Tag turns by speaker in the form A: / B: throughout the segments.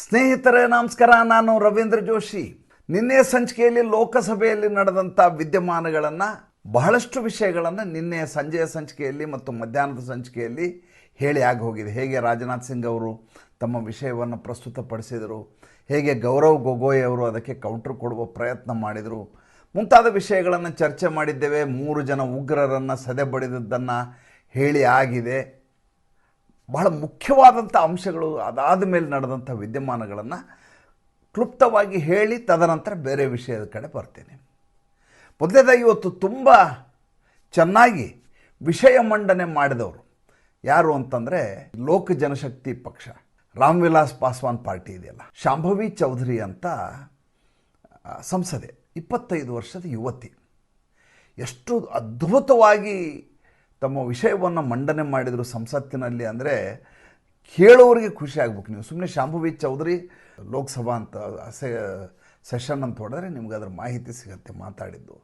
A: ಸ್ನೇಹಿತರೆ ನಮಸ್ಕಾರ. ನಾನು ರವೀಂದ್ರ ಜೋಶಿ. ನಿನ್ನೆ ಸಂಚಿಕೆಯಲ್ಲಿ ಲೋಕಸಭೆಯಲ್ಲಿ ನಡೆದಂಥ ವಿದ್ಯಮಾನಗಳನ್ನು, ಬಹಳಷ್ಟು ವಿಷಯಗಳನ್ನು ನಿನ್ನೆ ಸಂಜೆಯ ಸಂಚಿಕೆಯಲ್ಲಿ ಮತ್ತು ಮಧ್ಯಾಹ್ನದ ಸಂಚಿಕೆಯಲ್ಲಿ ಹೇಳಿ ಆಗಿ ಹೋಗಿದೆ. ಹೇಗೆ ರಾಜನಾಥ್ ಸಿಂಗ್ ಅವರು ತಮ್ಮ ವಿಷಯವನ್ನು ಪ್ರಸ್ತುತಪಡಿಸಿದರು, ಹೇಗೆ ಗೌರವ್ ಗೊಗೋಯ್ ಅವರು ಅದಕ್ಕೆ ಕೌಂಟರ್ ಕೊಡುವ ಪ್ರಯತ್ನ ಮಾಡಿದರು, ಮುಂತಾದ ವಿಷಯಗಳನ್ನು ಚರ್ಚೆ ಮಾಡಿದ್ದೇವೆ. 3 ಜನ ಉಗ್ರರನ್ನು ಸದೆಬಡಿದದ್ದನ್ನು ಹೇಳಿ ಆಗಿದೆ. ಬಹಳ ಮುಖ್ಯವಾದಂಥ ಅಂಶಗಳು, ಅದಾದ ಮೇಲೆ ನಡೆದಂಥ ವಿದ್ಯಮಾನಗಳನ್ನು ಕ್ಲುಪ್ತವಾಗಿ ಹೇಳಿ ತದನಂತರ ಬೇರೆ ವಿಷಯದ ಕಡೆ ಬರ್ತೇನೆ. ಮೊದಲೇದಾಗಿ ಇವತ್ತು ತುಂಬ ಚೆನ್ನಾಗಿ ವಿಷಯ ಮಂಡನೆ ಮಾಡಿದವರು ಯಾರು ಅಂತಂದರೆ ಲೋಕ ಜನಶಕ್ತಿ ಪಕ್ಷ, ರಾಮ್ ವಿಲಾಸ್ ಪಾಸ್ವಾನ್ ಪಾರ್ಟಿ ಇದೆಯಲ್ಲ, ಶಾಂಭವಿ ಚೌಧರಿ ಅಂತ ಸಂಸದೆ, 25 ವರ್ಷದ ಯುವತಿ. ಎಷ್ಟು ಅದ್ಭುತವಾಗಿ ತಮ್ಮ ವಿಷಯವನ್ನು ಮಂಡನೆ ಮಾಡಿದರು ಸಂಸತ್ತಿನಲ್ಲಿ ಅಂದರೆ ಕೇಳೋರಿಗೆ ಖುಷಿ ಆಗ್ಬೇಕು. ನೀವು ಸುಮ್ಮನೆ ಶಾಂಭವಿ ಚೌಧರಿ ಲೋಕಸಭಾ ಅಂತ ಸೆಷನ್ ಅಂತ ಹೊಡೆದ್ರೆ ನಿಮ್ಗೆ ಅದರ ಮಾಹಿತಿ ಸಿಗುತ್ತೆ ಮಾತಾಡಿದ್ದು.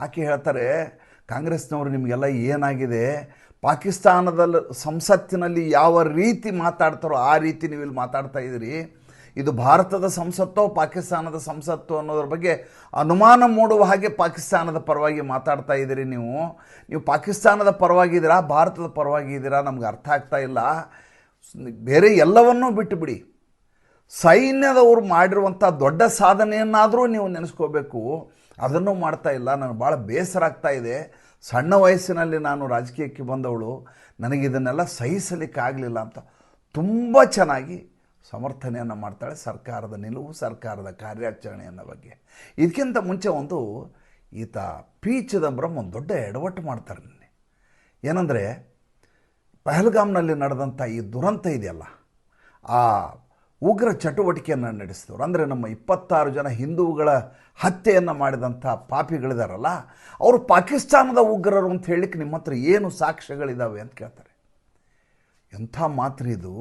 A: ಆಕೆ ಹೇಳ್ತಾರೆ, ಕಾಂಗ್ರೆಸ್ನವರು ನಿಮಗೆಲ್ಲ ಏನಾಗಿದೆ, ಪಾಕಿಸ್ತಾನದಲ್ಲಿ ಸಂಸತ್ತಿನಲ್ಲಿ ಯಾವ ರೀತಿ ಮಾತಾಡ್ತಾರೋ ಆ ರೀತಿ ನೀವು ಇಲ್ಲಿ ಮಾತಾಡ್ತಾ ಇದ್ದೀರಿ. ಇದು ಭಾರತದ ಸಂಸತ್ತೋ ಪಾಕಿಸ್ತಾನದ ಸಂಸತ್ತೋ ಅನ್ನೋದ್ರ ಬಗ್ಗೆ ಅನುಮಾನ ಮೂಡುವ ಹಾಗೆ ಪಾಕಿಸ್ತಾನದ ಪರವಾಗಿ ಮಾತಾಡ್ತಾ ಇದ್ದೀರಿ. ನೀವು ಪಾಕಿಸ್ತಾನದ ಪರವಾಗಿದ್ದೀರಾ, ಭಾರತದ ಪರವಾಗಿದ್ದೀರಾ, ನಮ್ಗೆ ಅರ್ಥ ಆಗ್ತಾ ಇಲ್ಲ. ಬೇರೆ ಎಲ್ಲವನ್ನೂ ಬಿಟ್ಟುಬಿಡಿ, ಸೈನ್ಯದವರು ಮಾಡಿರುವಂಥ ದೊಡ್ಡ ಸಾಧನೆಯನ್ನಾದರೂ ನೀವು ನೆನೆಸ್ಕೋಬೇಕು. ಅದನ್ನು ಮಾಡ್ತಾ ಇಲ್ಲ. ನನಗೆ ಭಾಳ ಬೇಸರ ಆಗ್ತಾ ಇದೆ. ಸಣ್ಣ ವಯಸ್ಸಿನಲ್ಲಿ ನಾನು ರಾಜಕೀಯಕ್ಕೆ ಬಂದವಳು, ನನಗಿದನ್ನೆಲ್ಲ ಸಹಿಸಲಿಕ್ಕಾಗಲಿಲ್ಲ ಅಂತ ತುಂಬ ಚೆನ್ನಾಗಿ ಸಮರ್ಥನೆಯನ್ನು ಮಾಡ್ತಾಳೆ ಸರ್ಕಾರದ ನಿಲುವು, ಸರ್ಕಾರದ ಕಾರ್ಯಾಚರಣೆಯನ್ನು ಬಗ್ಗೆ. ಇದಕ್ಕಿಂತ ಮುಂಚೆ ಈತ ಪಿ ಚಿದಂಬರಂ ಒಂದು ದೊಡ್ಡ ಎಡವಟ್ಟು ಮಾಡ್ತಾರೆ. ಏನಂದರೆ, ಪಹಲ್ಗಾಮ್ನಲ್ಲಿ ನಡೆದಂಥ ಈ ದುರಂತ ಇದೆಯಲ್ಲ, ಆ ಉಗ್ರ ಚಟುವಟಿಕೆಯನ್ನು ನಡೆಸಿದವರು, ಅಂದರೆ ನಮ್ಮ 26 ಜನ ಹಿಂದೂಗಳ ಹತ್ಯೆಯನ್ನು ಮಾಡಿದಂಥ ಪಾಪಿಗಳಿದಾರಲ್ಲ, ಅವರು ಪಾಕಿಸ್ತಾನದ ಉಗ್ರರು ಅಂತ ಹೇಳಲಿಕ್ಕೆ ನಿಮ್ಮ ಹತ್ರ ಏನು ಸಾಕ್ಷ್ಯಗಳಿದ್ದಾವೆ ಅಂತ ಕೇಳ್ತಾರೆ. ಎಂಥ ಮಾತ್ರ ಇದು!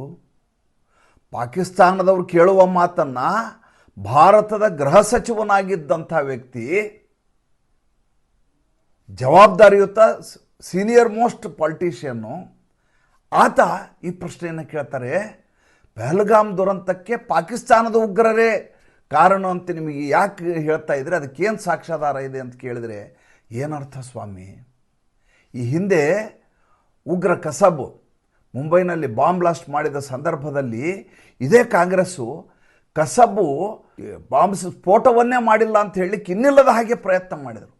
A: ಪಾಕಿಸ್ತಾನದವರು ಕೇಳುವ ಮಾತನ್ನು ಭಾರತದ ಗೃಹ ಸಚಿವನಾಗಿದ್ದಂಥ ವ್ಯಕ್ತಿ, ಜವಾಬ್ದಾರಿಯುತ ಸೀನಿಯರ್ ಮೋಸ್ಟ್ ಪಾಲಿಟಿಷಿಯನ್ನು, ಆತ ಈ ಪ್ರಶ್ನೆಯನ್ನು ಕೇಳ್ತಾರೆ. ಪಹಲ್ಗಾಮ್ ದುರಂತಕ್ಕೆ ಪಾಕಿಸ್ತಾನದ ಉಗ್ರರೇ ಕಾರಣ ಅಂತ ನಿಮಗೆ ಯಾಕೆ ಹೇಳ್ತಾ ಇದ್ರೆ, ಅದಕ್ಕೇನು ಸಾಕ್ಷ್ಯಾಧಾರ ಇದೆ ಅಂತ ಕೇಳಿದರೆ ಏನರ್ಥ ಸ್ವಾಮಿ? ಈ ಹಿಂದೆ ಉಗ್ರ ಕಸಬ್ ಮುಂಬೈನಲ್ಲಿ ಬಾಂಬ್ ಬ್ಲಾಸ್ಟ್ ಮಾಡಿದ ಸಂದರ್ಭದಲ್ಲಿ ಇದೇ ಕಾಂಗ್ರೆಸ್ಸು ಕಸಬು ಬಾಂಬ್ ಸ್ಫೋಟವನ್ನೇ ಮಾಡಿಲ್ಲ ಅಂತ ಹೇಳಲಿಕ್ಕೆ ಇನ್ನಿಲ್ಲದ ಹಾಗೆ ಪ್ರಯತ್ನ ಮಾಡಿದರು.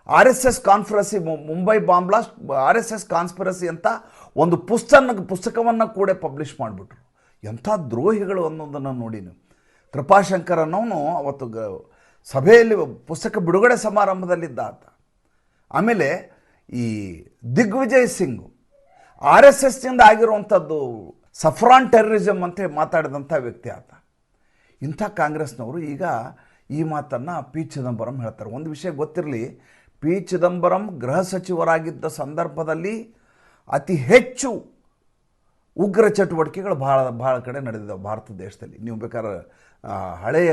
A: RSS conspiracy, Mumbai bomb blast RSS conspiracy ಅಂತ ಒಂದು ಪುಸ್ತಕವನ್ನು ಕೂಡ ಪಬ್ಲಿಷ್ ಮಾಡಿಬಿಟ್ರು. ಎಂಥ ದ್ರೋಹಿಗಳು ಅನ್ನೋದನ್ನು ನೋಡಿ ನೀವು. ಕೃಪಾಶಂಕರ್ ಅನ್ನೋನು ಅವತ್ತು ಸಭೆಯಲ್ಲಿ ಪುಸ್ತಕ ಬಿಡುಗಡೆ ಸಮಾರಂಭದಲ್ಲಿದ್ದ ಆತ. ಆಮೇಲೆ ಈ ದಿಗ್ವಿಜಯ್ ಸಿಂಗ್ RSSನಿಂದ ಆಗಿರುವಂಥದ್ದು ಸಫ್ರಾನ್ ಟೆರರಿಸಮ್ ಅಂತ ಮಾತಾಡಿದಂಥ ವ್ಯಕ್ತಿ ಆತ. ಇಂಥ ಕಾಂಗ್ರೆಸ್ನವರು ಈಗ ಈ ಮಾತನ್ನು ಪಿ ಚಿದಂಬರಂ ಹೇಳ್ತಾರೆ. ಒಂದು ವಿಷಯ ಗೊತ್ತಿರಲಿ, ಪಿ ಚಿದಂಬರಂ ಗೃಹ ಸಚಿವರಾಗಿದ್ದ ಸಂದರ್ಭದಲ್ಲಿ ಅತಿ ಹೆಚ್ಚು ಉಗ್ರ ಚಟುವಟಿಕೆಗಳು ಭಾಳ ಕಡೆ ನಡೆದಿದ್ದಾವೆ ಭಾರತ ದೇಶದಲ್ಲಿ. ನೀವು ಬೇಕಾದ್ರೆ ಹಳೆಯ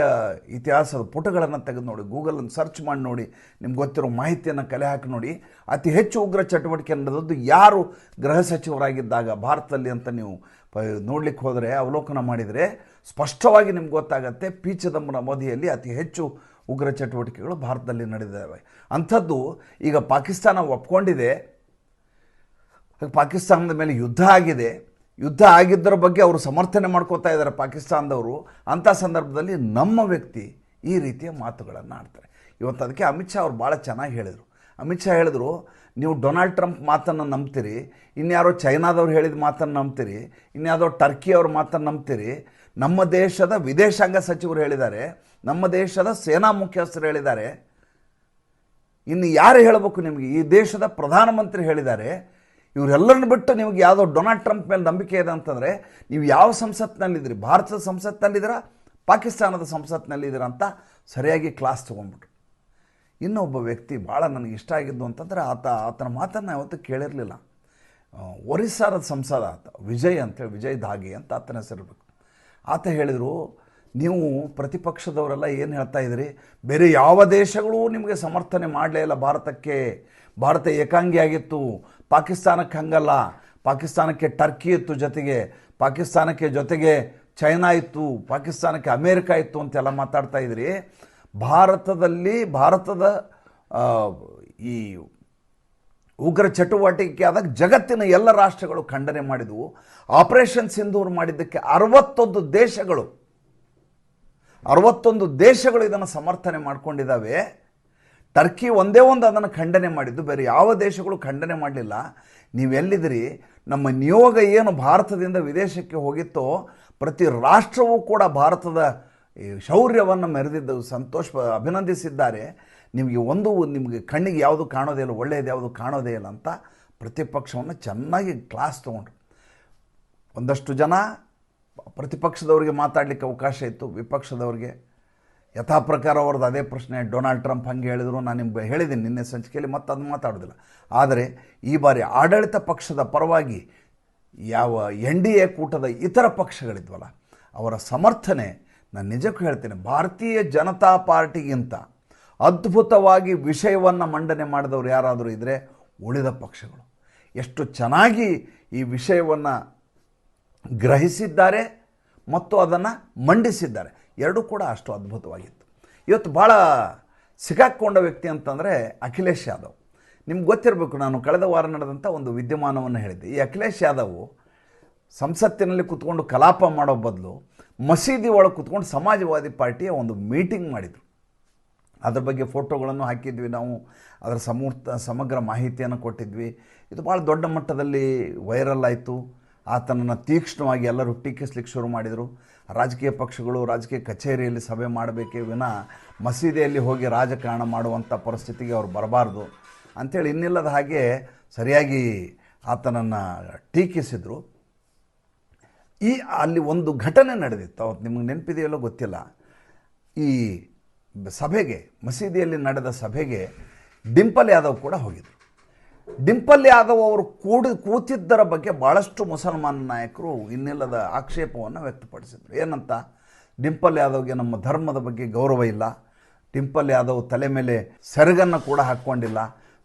A: ಇತಿಹಾಸದ ಪುಟಗಳನ್ನು ತೆಗೆದು ನೋಡಿ, ಗೂಗಲನ್ನು ಸರ್ಚ್ ಮಾಡಿ ನೋಡಿ, ನಿಮ್ಗೆ ಗೊತ್ತಿರೋ ಮಾಹಿತಿಯನ್ನು ಕಲೆ ಹಾಕಿ ನೋಡಿ. ಅತಿ ಹೆಚ್ಚು ಉಗ್ರ ಚಟುವಟಿಕೆ ನಡೆದದ್ದು ಯಾರು ಗೃಹ ಸಚಿವರಾಗಿದ್ದಾಗ ಭಾರತದಲ್ಲಿ ಅಂತ ನೀವು ನೋಡ್ಲಿಕ್ಕೆ ಹೋದರೆ, ಅವಲೋಕನ ಮಾಡಿದರೆ ಸ್ಪಷ್ಟವಾಗಿ ನಿಮ್ಗೆ ಗೊತ್ತಾಗತ್ತೆ. ಪಿ ಚಿದಂಬರಂ ಅವಧಿಯಲ್ಲಿ ಅತಿ ಹೆಚ್ಚು ಉಗ್ರ ಚಟುವಟಿಕೆಗಳು ಭಾರತದಲ್ಲಿ ನಡೆದಿದ್ದಾವೆ. ಅಂಥದ್ದು ಈಗ ಪಾಕಿಸ್ತಾನ ಒಪ್ಕೊಂಡಿದೆ, ಪಾಕಿಸ್ತಾನದ ಮೇಲೆ ಯುದ್ಧ ಆಗಿದೆ. ಯುದ್ಧ ಆಗಿದ್ದರ ಬಗ್ಗೆ ಅವರು ಸಮರ್ಥನೆ ಮಾಡ್ಕೋತಾ ಇದ್ದಾರೆ ಪಾಕಿಸ್ತಾನದವರು. ಅಂಥ ಸಂದರ್ಭದಲ್ಲಿ ನಮ್ಮ ವ್ಯಕ್ತಿ ಈ ರೀತಿಯ ಮಾತುಗಳನ್ನು ಆಡ್ತಾರೆ. ಇವತ್ತು ಅದಕ್ಕೆ ಅಮಿತ್ ಶಾ ಅವರು ಭಾಳ ಚೆನ್ನಾಗಿ ಹೇಳಿದರು. ಅಮಿತ್ ಶಾ ಹೇಳಿದ್ರು, ನೀವು ಡೊನಾಲ್ಡ್ ಟ್ರಂಪ್ ಮಾತನ್ನು ನಂಬ್ತೀರಿ, ಇನ್ಯಾರೋ ಚೈನಾದವ್ರು ಹೇಳಿದ ಮಾತನ್ನು ನಂಬ್ತೀರಿ, ಇನ್ಯಾವುದೋ ಟರ್ಕಿ ಅವ್ರ ಮಾತನ್ನು ನಂಬ್ತೀರಿ. ನಮ್ಮ ದೇಶದ ವಿದೇಶಾಂಗ ಸಚಿವರು ಹೇಳಿದ್ದಾರೆ, ನಮ್ಮ ದೇಶದ ಸೇನಾ ಮುಖ್ಯಸ್ಥರು ಹೇಳಿದ್ದಾರೆ, ಇನ್ನು ಯಾರು ಹೇಳಬೇಕು ನಿಮಗೆ? ಈ ದೇಶದ ಪ್ರಧಾನಮಂತ್ರಿ ಹೇಳಿದ್ದಾರೆ. ಇವರೆಲ್ಲರನ್ನು ಬಿಟ್ಟು ನಿಮಗೆ ಯಾವುದೋ ಡೊನಾಲ್ಡ್ ಟ್ರಂಪ್ ಮೇಲೆ ನಂಬಿಕೆ ಇದೆ ಅಂತಂದರೆ ನೀವು ಯಾವ ಸಂಸತ್ತಿನಲ್ಲಿದ್ದೀರಿ? ಭಾರತದ ಸಂಸತ್ತಿನಲ್ಲಿದ್ದೀರಾ, ಪಾಕಿಸ್ತಾನದ ಸಂಸತ್ತಿನಲ್ಲಿದ್ದೀರಾ ಅಂತ ಸರಿಯಾಗಿ ಕ್ಲಾಸ್ ತೊಗೊಂಡ್ಬಿಟ್ರು. ಇನ್ನೊಬ್ಬ ವ್ಯಕ್ತಿ ಭಾಳ ನನಗೆ ಇಷ್ಟ ಆಗಿದ್ದು ಅಂತಂದರೆ, ಆತನ ಮಾತನ್ನು ಯಾವತ್ತೂ ಕೇಳಿರಲಿಲ್ಲ. ಒರಿಸ್ಸಾದ ಸಂಸದ ಆತ, ವಿಜಯ್ ಅಂತೇಳಿ, ವಿಜಯ್ ಧಾಗೆ ಅಂತ ಆತನ ಹೆಸರಿರಬೇಕು. ಆತ ಹೇಳಿದರು, ನೀವು ಪ್ರತಿಪಕ್ಷದವರೆಲ್ಲ ಏನು ಹೇಳ್ತಾ ಇದ್ದೀರಿ, ಬೇರೆ ಯಾವ ದೇಶಗಳೂ ನಿಮಗೆ ಸಮರ್ಥನೆ ಮಾಡಲೇ ಇಲ್ಲ ಭಾರತಕ್ಕೆ. ಭಾರತ ಏಕಾಂಗಿಯಾಗಿತ್ತು, ಪಾಕಿಸ್ತಾನಕ್ಕೆ ಹಂಗಲ್ಲ. ಪಾಕಿಸ್ತಾನಕ್ಕೆ ಟರ್ಕಿ ಇತ್ತು, ಜೊತೆಗೆ ಪಾಕಿಸ್ತಾನಕ್ಕೆ ಜೊತೆಗೆ ಚೈನಾ ಇತ್ತು, ಪಾಕಿಸ್ತಾನಕ್ಕೆ ಅಮೇರಿಕಾ ಇತ್ತು ಅಂತೆಲ್ಲ ಮಾತಾಡ್ತಾ ಇದ್ರಿ. ಭಾರತದ ಈ ಉಗ್ರ ಚಟುವಟಿಕೆ ಆದಾಗ ಜಗತ್ತಿನ ಎಲ್ಲ ರಾಷ್ಟ್ರಗಳು ಖಂಡನೆ ಮಾಡಿದವು. ಆಪರೇಷನ್ ಸಿಂಧೂರ್ ಮಾಡಿದ್ದಕ್ಕೆ 61 ದೇಶಗಳು ಇದನ್ನು ಸಮರ್ಥನೆ ಮಾಡ್ಕೊಂಡಿದ್ದಾವೆ. ಟರ್ಕಿ ಒಂದೇ ಒಂದು ಅದನ್ನು ಖಂಡನೆ ಮಾಡಿದ್ದು, ಬೇರೆ ಯಾವ ದೇಶಗಳು ಖಂಡನೆ ಮಾಡಲಿಲ್ಲ. ನೀವೆಲ್ಲಿದ್ದೀರಿ? ನಮ್ಮ ನಿಯೋಗ ಏನು ಭಾರತದಿಂದ ವಿದೇಶಕ್ಕೆ ಹೋಗಿತ್ತೋ ಪ್ರತಿ ರಾಷ್ಟ್ರವೂ ಕೂಡ ಭಾರತದ ಶೌರ್ಯವನ್ನು ಮೆರೆದಿದ್ದು ಅಭಿನಂದಿಸಿದ್ದಾರೆ. ನಿಮಗೆ ಕಣ್ಣಿಗೆ ಯಾವುದು ಕಾಣೋದೇ ಇಲ್ಲ, ಒಳ್ಳೆಯದು ಯಾವುದು ಕಾಣೋದೇ ಇಲ್ಲ ಅಂತ ಪ್ರತಿಪಕ್ಷವನ್ನು ಚೆನ್ನಾಗಿ ಕ್ಲಾಸ್ ತೊಗೊಂಡ್ರು. ಒಂದಷ್ಟು ಜನ ಪ್ರತಿಪಕ್ಷದವರಿಗೆ ಮಾತಾಡಲಿಕ್ಕೆ ಅವಕಾಶ ಇತ್ತು, ವಿಪಕ್ಷದವ್ರಿಗೆ ಯಥಾ ಪ್ರಕಾರ ಅವ್ರದ್ದು ಅದೇ ಪ್ರಶ್ನೆ. ಡೊನಾಲ್ಡ್ ಟ್ರಂಪ್ ಹಂಗೆ ಹೇಳಿದರು, ನಾನು ನಿಮ್ಗೆ ಹೇಳಿದ್ದೀನಿ ನಿನ್ನೆ ಸಂಚಿಕೆಯಲ್ಲಿ, ಮತ್ತೆ ಅದು ಮಾತಾಡೋದಿಲ್ಲ. ಆದರೆ ಈ ಬಾರಿ ಆಡಳಿತ ಪಕ್ಷದ ಪರವಾಗಿ ಯಾವ NDA ಕೂಟದ ಇತರ ಪಕ್ಷಗಳಿದ್ವಲ್ಲ ಅವರ ಸಮರ್ಥನೆ, ನಾನು ನಿಜಕ್ಕೂ ಹೇಳ್ತೇನೆ, ಭಾರತೀಯ ಜನತಾ ಪಾರ್ಟಿಗಿಂತ ಅದ್ಭುತವಾಗಿ ವಿಷಯವನ್ನು ಮಂಡನೆ ಮಾಡಿದವರು ಯಾರಾದರೂ ಇದ್ದರೆ ಉಳಿದ ಪಕ್ಷಗಳು. ಎಷ್ಟು ಚೆನ್ನಾಗಿ ಈ ವಿಷಯವನ್ನು ಗ್ರಹಿಸಿದ್ದಾರೆ ಮತ್ತು ಅದನ್ನು ಮಂಡಿಸಿದ್ದಾರೆ, ಎರಡೂ ಕೂಡ ಅಷ್ಟು ಅದ್ಭುತವಾಗಿತ್ತು. ಇವತ್ತು ಭಾಳ ಸಿಕ್ಕಾಕ್ಕೊಂಡ ವ್ಯಕ್ತಿ ಅಂತಂದರೆ ಅಖಿಲೇಶ್ ಯಾದವ್. ನಿಮ್ಗೆ ಗೊತ್ತಿರಬೇಕು, ನಾನು ಕಳೆದ ವಾರ ನಡೆದಂಥ ಒಂದು ವಿದ್ಯಮಾನವನ್ನು ಹೇಳಿದ್ದೆ. ಈ ಅಖಿಲೇಶ್ ಯಾದವ್ ಸಂಸತ್ತಿನಲ್ಲಿ ಕೂತ್ಕೊಂಡು ಕಲಾಪ ಮಾಡೋ ಬದಲು ಮಸೀದಿ ಒಳಗೆ ಕೂತ್ಕೊಂಡು ಸಮಾಜವಾದಿ ಪಾರ್ಟಿಯ ಒಂದು ಮೀಟಿಂಗ್ ಮಾಡಿದರು. ಅದ್ರ ಬಗ್ಗೆ ಫೋಟೋಗಳನ್ನು ಹಾಕಿದ್ವಿ ನಾವು, ಅದರ ಸಮಗ್ರ ಮಾಹಿತಿಯನ್ನು ಕೊಟ್ಟಿದ್ವಿ. ಇದು ಭಾಳ ದೊಡ್ಡ ಮಟ್ಟದಲ್ಲಿ ವೈರಲ್ ಆಯಿತು. ಆತನನ್ನು ತೀಕ್ಷ್ಣವಾಗಿ ಎಲ್ಲರೂ ಟೀಕಿಸ್ಲಿಕ್ಕೆ ಶುರು ಮಾಡಿದರು. ರಾಜಕೀಯ ಪಕ್ಷಗಳು ರಾಜಕೀಯ ಕಚೇರಿಯಲ್ಲಿ ಸಭೆ ಮಾಡಬೇಕೇ ವಿನಃ ಮಸೀದಿಯಲ್ಲಿ ಹೋಗಿ ರಾಜಕಾರಣ ಮಾಡುವಂಥ ಪರಿಸ್ಥಿತಿಗೆ ಅವ್ರು ಬರಬಾರ್ದು ಅಂಥೇಳಿ ಇನ್ನಿಲ್ಲದ ಹಾಗೆ ಸರಿಯಾಗಿ ಆತನನ್ನು ಟೀಕಿಸಿದರು. ಅಲ್ಲಿ ಒಂದು ಘಟನೆ ನಡೆದಿತ್ತು, ಅವತ್ತು ನಿಮಗೆ ನೆನಪಿದೆಯಲ್ಲೋ ಗೊತ್ತಿಲ್ಲ. ಈ ಸಭೆಗೆ, ಮಸೀದಿಯಲ್ಲಿ ನಡೆದ ಸಭೆಗೆ ಡಿಂಪಲ್ ಯಾದವ್ ಕೂಡ ಹೋಗಿದ್ದರು. ಡಿಂಪಲ್ ಯಾದವ್ ಅವರು ಕೂತಿದ್ದರ ಬಗ್ಗೆ ಭಾಳಷ್ಟು ಮುಸಲ್ಮಾನ ನಾಯಕರು ಇನ್ನಿಲ್ಲದ ಆಕ್ಷೇಪವನ್ನು ವ್ಯಕ್ತಪಡಿಸಿದರು. ಏನಂತ? ಡಿಂಪಲ್ ಯಾದವ್ಗೆ ನಮ್ಮ ಧರ್ಮದ ಬಗ್ಗೆ ಗೌರವ ಇಲ್ಲ, ಡಿಂಪಲ್ ಯಾದವ್ ತಲೆ ಮೇಲೆ ಸೆರಗನ್ನು ಕೂಡ ಹಾಕ್ಕೊಂಡಿಲ್ಲ,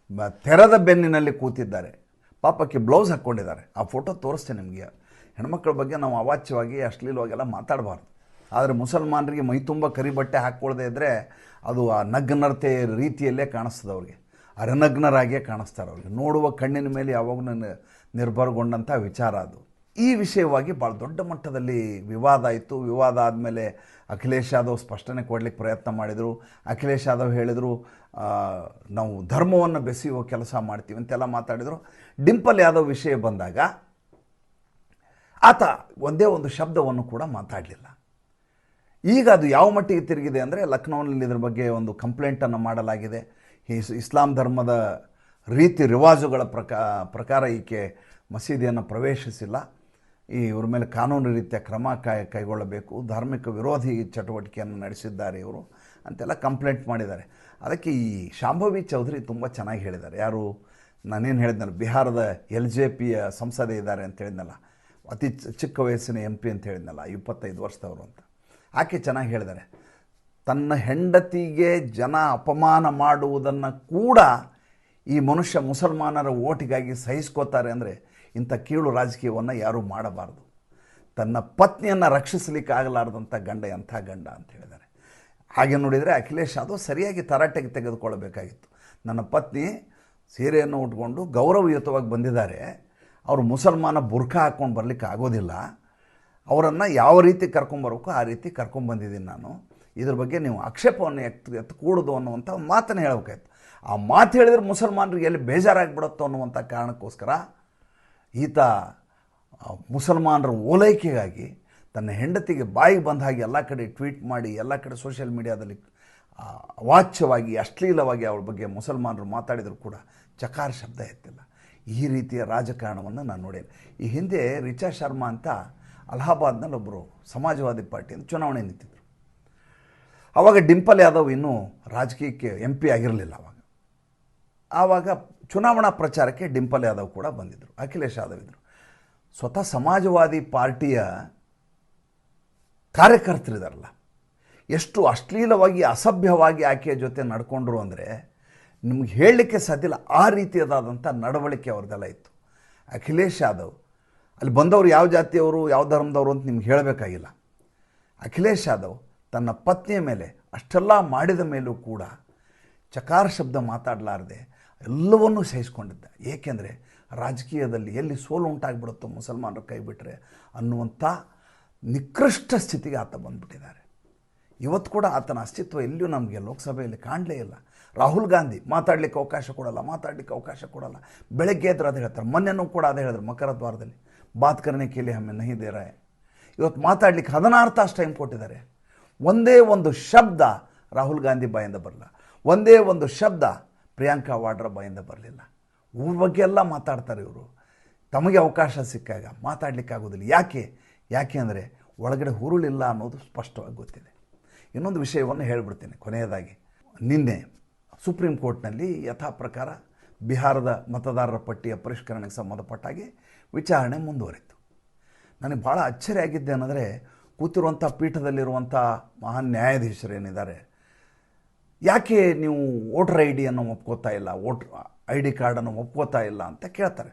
A: ತೆರೆದ ಬೆನ್ನಿನಲ್ಲಿ ಕೂತಿದ್ದಾರೆ. ಪಾಪಕ್ಕೆ ಬ್ಲೌಸ್ ಹಾಕ್ಕೊಂಡಿದ್ದಾರೆ. ಆ ಫೋಟೋ ತೋರಿಸ್ತೇನೆ ನಿಮಗೆ. ಹೆಣ್ಮಕ್ಳ ಬಗ್ಗೆ ನಾವು ಅವಾಚ್ಯವಾಗಿ ಅಶ್ಲೀಲವಾಗೆಲ್ಲ ಮಾತಾಡಬಾರ್ದು. ಆದರೆ ಮುಸಲ್ಮಾನರಿಗೆ ಮೈ ತುಂಬ ಕರಿ ಬಟ್ಟೆ ಹಾಕ್ಕೊಳ್ಳದೆ ಇದ್ದರೆ ಅದು ಆ ನಗ್ನತೆ ರೀತಿಯಲ್ಲೇ ಕಾಣಿಸ್ತದೆ ಅವ್ರಿಗೆ, ಅರನಗ್ನರಾಗಿಯೇ ಕಾಣಿಸ್ತಾರೆ ಅವ್ರಿಗೆ. ನೋಡುವ ಕಣ್ಣಿನ ಮೇಲೆ ಯಾವಾಗಲೂ ನಿರ್ಭರಗೊಂಡಂಥ ವಿಚಾರ ಅದು. ಈ ವಿಷಯವಾಗಿ ಭಾಳ ದೊಡ್ಡ ಮಟ್ಟದಲ್ಲಿ ವಿವಾದ ಆಯಿತು. ವಿವಾದ ಆದಮೇಲೆ ಅಖಿಲೇಶ್ ಯಾದವ್ ಸ್ಪಷ್ಟನೆ ಕೊಡಲಿಕ್ಕೆ ಪ್ರಯತ್ನ ಮಾಡಿದರು. ಅಖಿಲೇಶ್ ಯಾದವ್ ಹೇಳಿದರು, ನಾವು ಧರ್ಮವನ್ನು ಬೆಸೆಯುವ ಕೆಲಸ ಮಾಡ್ತೀವಿ ಅಂತೆಲ್ಲ ಮಾತಾಡಿದರು. ಡಿಂಪಲ್ ಯಾದವ್ ವಿಷಯ ಬಂದಾಗ ಆತ ಒಂದೇ ಒಂದು ಶಬ್ದವನ್ನು ಕೂಡ ಮಾತಾಡಲಿಲ್ಲ. ಈಗ ಅದು ಯಾವ ಮಟ್ಟಿಗೆ ತಿರುಗಿದೆ ಅಂದರೆ, ಲಕ್ನೋನಲ್ಲಿ ಇದ್ರ ಬಗ್ಗೆ ಒಂದು ಕಂಪ್ಲೇಂಟನ್ನು ಮಾಡಲಾಗಿದೆ. ಇಸ್ಲಾಂ ಧರ್ಮದ ರೀತಿ ರಿವಾಜುಗಳ ಪ್ರಕಾರ ಈಕೆ ಮಸೀದಿಯನ್ನು ಪ್ರವೇಶಿಸಿಲ್ಲ, ಇವ್ರ ಮೇಲೆ ಕಾನೂನು ರೀತಿಯ ಕ್ರಮ ಕೈಗೊಳ್ಳಬೇಕು, ಧಾರ್ಮಿಕ ವಿರೋಧಿ ಚಟುವಟಿಕೆಯನ್ನು ನಡೆಸಿದ್ದಾರೆ ಇವರು ಅಂತೆಲ್ಲ ಕಂಪ್ಲೇಂಟ್ ಮಾಡಿದ್ದಾರೆ. ಅದಕ್ಕೆ ಈ ಶಾಂಭವಿ ಚೌಧರಿ ತುಂಬ ಚೆನ್ನಾಗಿ ಹೇಳಿದ್ದಾರೆ. ಯಾರು, ನಾನೇನು ಹೇಳಿದ್ನಲ್ಲ, ಬಿಹಾರದ LJPಯ ಸಂಸದೆ ಇದ್ದಾರೆ ಅಂತ ಹೇಳಿದ್ನಲ್ಲ, ಅತಿ ಚಿಕ್ಕ ವಯಸ್ಸಿನ MP ಅಂತ ಹೇಳಿದ್ನಲ್ಲ, 25 ವರ್ಷದವರು ಅಂತ. ಆಕೆ ಚೆನ್ನಾಗಿ ಹೇಳಿದ್ದಾರೆ, ತನ್ನ ಹೆಂಡತಿಗೆ ಜನ ಅಪಮಾನ ಮಾಡುವುದನ್ನು ಕೂಡ ಈ ಮನುಷ್ಯ ಮುಸಲ್ಮಾನರ ಓಟಿಗಾಗಿ ಸಹಿಸ್ಕೋತಾರೆ ಅಂದರೆ ಇಂಥ ಕೀಳು ರಾಜಕೀಯವನ್ನು ಯಾರೂ ಮಾಡಬಾರ್ದು. ತನ್ನ ಪತ್ನಿಯನ್ನು ರಕ್ಷಿಸಲಿಕ್ಕೆ ಆಗಲಾರ್ದಂಥ ಗಂಡ ಎಂಥ ಗಂಡ ಅಂತ ಹೇಳಿದ್ದಾರೆ. ಹಾಗೆ ನೋಡಿದರೆ ಅಖಿಲೇಶ್ ಯಾದವ್ ಸರಿಯಾಗಿ ತರಾಟೆಗೆ ತೆಗೆದುಕೊಳ್ಳಬೇಕಾಗಿತ್ತು. ನನ್ನ ಪತ್ನಿ ಸೀರೆಯನ್ನು ಉಟ್ಕೊಂಡು ಗೌರವಯುತವಾಗಿ ಬಂದಿದ್ದಾರೆ, ಅವರು ಮುಸಲ್ಮಾನ ಬುರ್ಖಾ ಹಾಕ್ಕೊಂಡು ಬರಲಿಕ್ಕೆ ಆಗೋದಿಲ್ಲ, ಅವರನ್ನು ಯಾವ ರೀತಿ ಕರ್ಕೊಂಬರ್ಬೇಕು ಆ ರೀತಿ ಕರ್ಕೊಂಬಂದಿದ್ದೀನಿ ನಾನು, ಇದ್ರ ಬಗ್ಗೆ ನೀವು ಆಕ್ಷೇಪವನ್ನು ಎತ್ತಕೂಡದು ಅನ್ನುವಂಥ ಒಂದು ಮಾತನ್ನು ಹೇಳಬೇಕಾಯ್ತು. ಆ ಮಾತು ಹೇಳಿದ್ರೆ ಮುಸಲ್ಮಾನರಿಗೆ ಎಲ್ಲಿ ಬೇಜಾರಾಗಿಬಿಡುತ್ತೋ ಅನ್ನುವಂಥ ಕಾರಣಕ್ಕೋಸ್ಕರ ಈತ ಮುಸಲ್ಮಾನರ ಓಲೈಕೆಗಾಗಿ ತನ್ನ ಹೆಂಡತಿಗೆ ಬಾಯಿಗೆ ಬಂದ ಹಾಗೆ ಎಲ್ಲ ಕಡೆ ಟ್ವೀಟ್ ಮಾಡಿ, ಎಲ್ಲ ಕಡೆ ಸೋಷಿಯಲ್ ಮೀಡಿಯಾದಲ್ಲಿ ಅವಾಚ್ಯವಾಗಿ ಅಶ್ಲೀಲವಾಗಿ ಅವಳ ಬಗ್ಗೆ ಮುಸಲ್ಮಾನರು ಮಾತಾಡಿದರೂ ಕೂಡ ಚಕಾರ ಶಬ್ದ ಎತ್ತಿಲ್ಲ. ಈ ರೀತಿಯ ರಾಜಕಾರಣವನ್ನು ನಾನು ನೋಡೇನೆ. ಈ ಹಿಂದೆ ರಿಚಾ ಶರ್ಮಾ ಅಂತ ಅಲಹಾಬಾದ್ನಲ್ಲಿ ಒಬ್ಬರು ಸಮಾಜವಾದಿ ಪಾರ್ಟಿಯಿಂದ ಚುನಾವಣೆ ನಿಂತಿದ್ದರು. ಆವಾಗ ಡಿಂಪಲ್ ಯಾದವ್ ಇನ್ನೂ ರಾಜಕೀಯಕ್ಕೆ MP ಆಗಿರಲಿಲ್ಲ. ಆವಾಗ ಚುನಾವಣಾ ಪ್ರಚಾರಕ್ಕೆ ಡಿಂಪಲ್ ಯಾದವ್ ಕೂಡ ಬಂದಿದ್ದರು, ಅಖಿಲೇಶ್ ಯಾದವ್ ಇದ್ದರು. ಸ್ವತಃ ಸಮಾಜವಾದಿ ಪಾರ್ಟಿಯ ಕಾರ್ಯಕರ್ತರಿದಾರಲ್ಲ, ಎಷ್ಟು ಅಶ್ಲೀಲವಾಗಿ ಅಸಭ್ಯವಾಗಿ ಆಕೆಯ ಜೊತೆ ನಡ್ಕೊಂಡ್ರು ಅಂದರೆ ನಿಮ್ಗೆ ಹೇಳಲಿಕ್ಕೆ ಸಾಧ್ಯ ಇಲ್ಲ. ಆ ರೀತಿಯಾದಂಥ ನಡವಳಿಕೆ ಅವ್ರದ್ದೆಲ್ಲ ಇತ್ತು. ಅಖಿಲೇಶ್ ಯಾದವ್ ಅಲ್ಲಿ ಬಂದವರು ಯಾವ ಜಾತಿಯವರು ಯಾವ ಧರ್ಮದವರು ಅಂತ ನಿಮ್ಗೆ ಹೇಳಬೇಕಾಗಿಲ್ಲ. ಅಖಿಲೇಶ್ ಯಾದವ್ ತನ್ನ ಪತ್ನಿಯ ಮೇಲೆ ಅಷ್ಟೆಲ್ಲ ಮಾಡಿದ ಮೇಲೂ ಕೂಡ ಚಕಾರ ಶಬ್ದ ಮಾತಾಡಲಾರದೆ ಎಲ್ಲವನ್ನೂ ಸಹಿಸ್ಕೊಂಡಿದ್ದ. ಏಕೆಂದರೆ ರಾಜಕೀಯದಲ್ಲಿ ಎಲ್ಲಿ ಸೋಲು ಉಂಟಾಗಿಬಿಡುತ್ತೋ ಮುಸಲ್ಮಾನರು ಕೈ ಬಿಟ್ಟರೆ ಅನ್ನುವಂಥ ನಿಕೃಷ್ಟ ಸ್ಥಿತಿಗೆ ಆತ ಬಂದುಬಿಟ್ಟಿದ್ದಾರೆ. ಇವತ್ತು ಕೂಡ ಆತನ ಅಸ್ತಿತ್ವ ಎಲ್ಲಿಯೂ ನಮಗೆ ಲೋಕಸಭೆಯಲ್ಲಿ ಕಾಣಲೇ ಇಲ್ಲ. ರಾಹುಲ್ ಗಾಂಧಿ ಮಾತಾಡಲಿಕ್ಕೆ ಅವಕಾಶ ಕೊಡಲ್ಲ. ಬೆಳಗ್ಗೆ ಎದ್ರು ಅದು ಹೇಳ್ತಾರೆ, ಮೊನ್ನೆನೂ ಕೂಡ ಅದೇ ಹೇಳಿದ್ರು ಮಕರ ದ್ವಾರದಲ್ಲಿ, ಬಾತ್ ಕರ್ನೆ ಕೆ ಲಿಯೆ ಹಮೆं नहीं दे रहा है. ಇವತ್ತು ಮಾತಾಡಲಿಕ್ಕೆ 16 ತಾಸು ಟೈಮ್ ಕೊಟ್ಟಿದ್ದಾರೆ. ಒಂದೇ ಒಂದು ಶಬ್ದ ರಾಹುಲ್ ಗಾಂಧಿ ಬಾಯಿಂದ ಬರಲ್ಲ, ಒಂದೇ ಒಂದು ಶಬ್ದ ಪ್ರಿಯಾಂಕಾ ವಾಡ್ರಾ ಬಾಯಿಂದ ಬರಲಿಲ್ಲ. ಊರ ಬಗ್ಗೆ ಎಲ್ಲ ಮಾತಾಡ್ತಾರೆ ಇವರು. ತಮಗೆ ಅವಕಾಶ ಸಿಕ್ಕಾಗ ಮಾತಾಡಲಿಕ್ಕಾಗೋದಿಲ್ಲ. ಯಾಕೆ ಅಂದರೆ ಒಳಗಡೆ ಹುರುಳಿಲ್ಲ ಅನ್ನೋದು ಸ್ಪಷ್ಟವಾಗಿ ಗೊತ್ತಿದೆ. ಇನ್ನೊಂದು ವಿಷಯವನ್ನು ಹೇಳಿಬಿಡ್ತೀನಿ ಕೊನೆಯದಾಗಿ. ನಿನ್ನೆ ಸುಪ್ರೀಂ ಕೋರ್ಟ್ನಲ್ಲಿ ಯಥಾ ಪ್ರಕಾರ ಬಿಹಾರದ ಮತದಾರರ ಪಟ್ಟಿಯ ಪರಿಷ್ಕರಣೆಗೆ ಸಂಬಂಧಪಟ್ಟಾಗೆ ವಿಚಾರಣೆ ಮುಂದುವರಿತು. ನನಗೆ ಭಾಳ ಅಚ್ಚರಿಯಾಗಿದ್ದೆ ಅನ್ನೋದರೆ, ಕೂತಿರುವಂಥ ಪೀಠದಲ್ಲಿರುವಂಥ ಮಹಾನ್ ನ್ಯಾಯಾಧೀಶರೇನಿದ್ದಾರೆ, ಯಾಕೆ ನೀವು ವೋಟರ್ ಐ ಡಿಯನ್ನು ಒಪ್ಕೋತಾ ಇಲ್ಲ, ವೋಟ್ರ್ ಐ ಡಿ ಕಾರ್ಡನ್ನು ಒಪ್ಕೋತಾ ಇಲ್ಲ ಅಂತ ಕೇಳ್ತಾರೆ.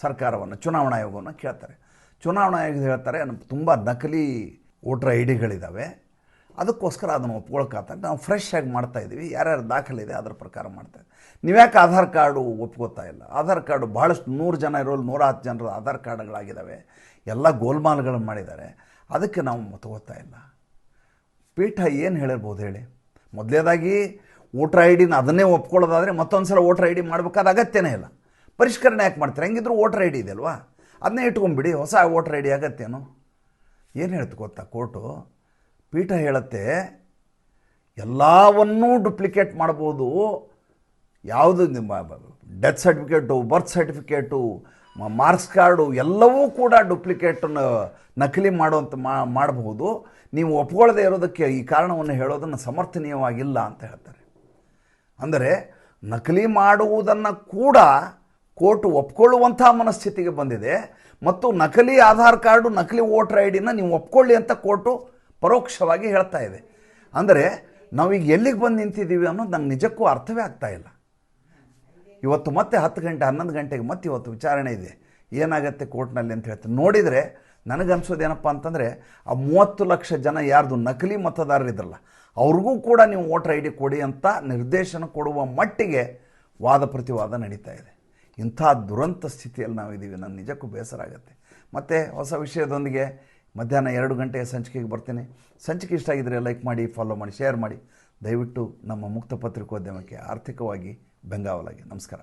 A: ಸರ್ಕಾರವನ್ನು, ಚುನಾವಣಾ ಆಯೋಗವನ್ನು ಕೇಳ್ತಾರೆ. ಚುನಾವಣಾ ಆಯೋಗ ಹೇಳ್ತಾರೆ, ತುಂಬ ನಕಲಿ ವೋಟರ್ ಐ ಡಿಗಳಿದ್ದಾವೆ, ಅದಕ್ಕೋಸ್ಕರ ಅದನ್ನು ಒಪ್ಕೊಳಕ್ಕಾಗ್ತದೆ, ನಾವು ಫ್ರೆಶ್ ಆಗಿ ಮಾಡ್ತಾಯಿದ್ದೀವಿ, ಯಾರ್ಯಾರು ದಾಖಲಿದೆ ಅದರ ಪ್ರಕಾರ ಮಾಡ್ತಾಯಿದ್ದೀವಿ. ನೀವ್ಯಾಕೆ ಆಧಾರ್ ಕಾರ್ಡು ಒಪ್ಕೋತಾ ಇಲ್ಲ? ಆಧಾರ್ ಕಾರ್ಡು ಭಾಳಷ್ಟು 100 ಜನ ಇರೋಲ್ಲಿ 110 ಜನರ ಆಧಾರ್ ಕಾರ್ಡ್ಗಳಾಗಿದ್ದಾವೆ, ಎಲ್ಲ ಗೋಲ್ಮಾಲ್ಗಳನ್ನು ಮಾಡಿದ್ದಾರೆ, ಅದಕ್ಕೆ ನಾವು ತಗೋತಾ ಇಲ್ಲ. ಪೀಠ ಏನು ಹೇಳಿರ್ಬೋದು ಹೇಳಿ? ಮೊದಲೇದಾಗಿ ವೋಟರ್ ಐ ಡಿನ ಅದನ್ನೇ ಒಪ್ಕೊಳ್ಳೋದಾದರೆ ಮತ್ತೊಂದು ಸಲ ವೋಟರ್ ಐ ಡಿ ಮಾಡಬೇಕಾದ ಅಗತ್ಯನೇ ಇಲ್ಲ. ಪರಿಷ್ಕರಣೆ ಯಾಕೆ ಮಾಡ್ತಾರೆ? ಹೆಂಗಿದ್ರು ವೋಟರ್ ಐ ಡಿ ಇದೆ ಅಲ್ವಾ, ಅದನ್ನೇ ಇಟ್ಕೊಂಬಿಡಿ, ಹೊಸ ವೋಟರ್ ಐ ಡಿ ಅಗತ್ಯನೋ? ಏನು ಹೇಳ್ತು ಗೊತ್ತಾ ಕೋರ್ಟು? ಪೀಠ ಹೇಳುತ್ತೆ, ಎಲ್ಲವನ್ನೂ ಡುಪ್ಲಿಕೇಟ್ ಮಾಡ್ಬೋದು. ಯಾವುದು ಡೆತ್ ಸರ್ಟಿಫಿಕೇಟು, ಬರ್ತ್ ಸರ್ಟಿಫಿಕೇಟು, ಮಾರ್ಕ್ಸ್ ಕಾರ್ಡು ಎಲ್ಲವೂ ಕೂಡ ಡುಪ್ಲಿಕೇಟನ್ನು ನಕಲಿ ಮಾಡಬಹುದು. ನೀವು ಒಪ್ಕೊಳ್ಳದೆ ಇರೋದಕ್ಕೆ ಈ ಕಾರಣವನ್ನು ಹೇಳೋದನ್ನು ಸಮರ್ಥನೀಯವಾಗಿಲ್ಲ ಅಂತ ಹೇಳ್ತಾರೆ. ಅಂದರೆ ನಕಲಿ ಮಾಡುವುದನ್ನು ಕೂಡ ಕೋರ್ಟ್ ಒಪ್ಕೊಳ್ಳುವಂಥ ಮನಸ್ಥಿತಿಗೆ ಬಂದಿದೆ. ಮತ್ತು ನಕಲಿ ಆಧಾರ್ ಕಾರ್ಡು, ನಕಲಿ ವೋಟರ್ ಐ ಡಿನ ನೀವು ಒಪ್ಕೊಳ್ಳಿ ಅಂತ ಕೋರ್ಟು ಪರೋಕ್ಷವಾಗಿ ಹೇಳ್ತಾ ಇದೆ. ಅಂದರೆ ನಾವೀಗ ಎಲ್ಲಿಗೆ ಬಂದು ನಿಂತಿದ್ದೀವಿ ಅನ್ನೋದು ನನಗೆ ನಿಜಕ್ಕೂ ಅರ್ಥವೇ ಆಗ್ತಾ ಇಲ್ಲ. ಇವತ್ತು ಮತ್ತೆ 10 ಗಂಟೆ 11 ಗಂಟೆಗೆ ಮತ್ತೆ ಇವತ್ತು ವಿಚಾರಣೆ ಇದೆ. ಏನಾಗುತ್ತೆ ಕೋರ್ಟ್ನಲ್ಲಿ ಅಂತ ಹೇಳ್ತೀನಿ. ನೋಡಿದರೆ ನನಗನ್ಸೋದೇನಪ್ಪ ಅಂತಂದರೆ, ಆ 30 ಲಕ್ಷ ಜನ ಯಾರ್ದು ನಕಲಿ ಮತದಾರರಿದ್ರಲ್ಲ ಅವ್ರಿಗೂ ಕೂಡ ನೀವು ವೋಟರ್ ಐ ಡಿ ಕೊಡಿ ಅಂತ ನಿರ್ದೇಶನ ಕೊಡುವ ಮಟ್ಟಿಗೆ ವಾದ ಪ್ರತಿವಾದ ನಡೀತಾ ಇದೆ. ಇಂಥ ದುರಂತ ಸ್ಥಿತಿಯಲ್ಲಿ ನಾವಿದ್ದೀವಿ. ನನಗೆ ನಿಜಕ್ಕೂ ಬೇಸರ ಆಗುತ್ತೆ. ಮತ್ತು ಹೊಸ ವಿಷಯದೊಂದಿಗೆ ಮಧ್ಯಾಹ್ನ 2 ಗಂಟೆಯ ಸಂಚಿಕೆಗೆ ಬರ್ತೀನಿ. ಸಂಚಿಕೆ ಇಷ್ಟ ಆಗಿದ್ದರೆ ಲೈಕ್ ಮಾಡಿ, ಫಾಲೋ ಮಾಡಿ, ಶೇರ್ ಮಾಡಿ. ದಯವಿಟ್ಟು ನಮ್ಮ ಮುಕ್ತ ಪತ್ರಿಕೋದ್ಯಮಕ್ಕೆ ಆರ್ಥಿಕವಾಗಿ ಬೆಂಗಾವಲಾಗಿ. ನಮಸ್ಕಾರ.